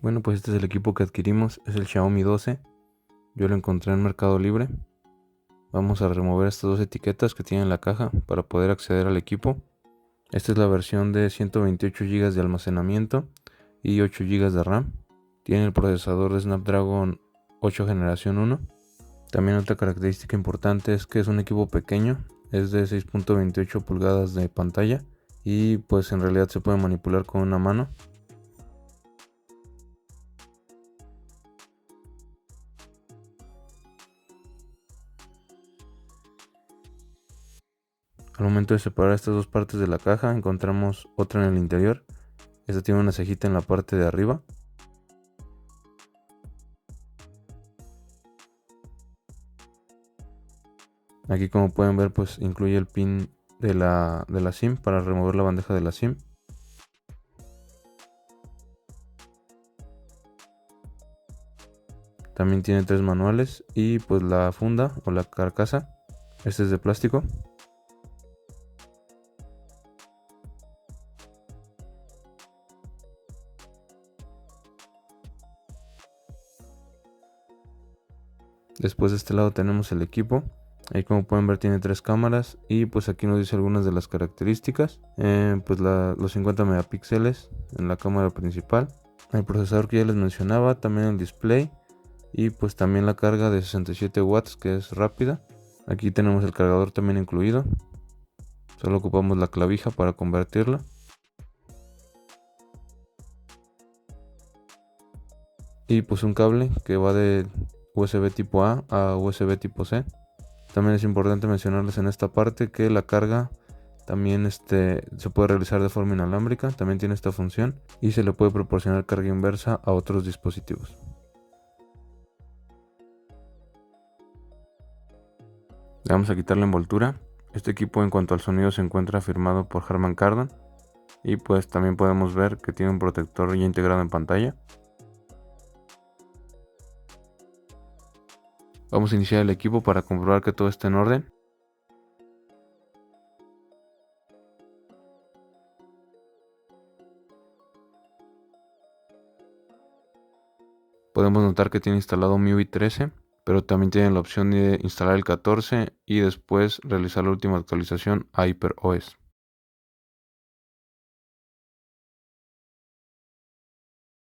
Bueno, pues este es el equipo que adquirimos, es el Xiaomi 12. Yo lo encontré en Mercado Libre. Vamos a remover estas dos etiquetas que tiene en la caja para poder acceder al equipo. Esta es la versión de 128 GB de almacenamiento y 8 GB de RAM. Tiene el procesador de Snapdragon 8 generación 1. También otra característica importante es que es un equipo pequeño, es de 6.28 pulgadas de pantalla y pues en realidad se puede manipular con una mano. Al momento de separar estas dos partes de la caja encontramos otra en el interior. Esta tiene una cejita en la parte de arriba. Aquí, como pueden ver, pues incluye el pin de la SIM para remover la bandeja de la SIM. También tiene 3 manuales y pues la funda o la carcasa. Este es de plástico. Después de este lado tenemos el equipo. Ahí, como pueden ver, tiene 3 cámaras y pues aquí nos dice algunas de las características. Pues los 50 megapíxeles en la cámara principal, el procesador que ya les mencionaba, también el display y pues también la carga de 67 watts que es rápida. Aquí tenemos el cargador también incluido, solo ocupamos la clavija para convertirla. Y pues un cable que va de USB tipo A a USB tipo C. También es importante mencionarles en esta parte que la carga también se puede realizar de forma inalámbrica, también tiene esta función y se le puede proporcionar carga inversa a otros dispositivos. Le vamos a quitar la envoltura. Este equipo, en cuanto al sonido, se encuentra firmado por Harman Kardon y pues también podemos ver que tiene un protector ya integrado en pantalla. Vamos a iniciar el equipo para comprobar que todo esté en orden. Podemos notar que tiene instalado MIUI 13, pero también tiene la opción de instalar el 14 y después realizar la última actualización a HyperOS.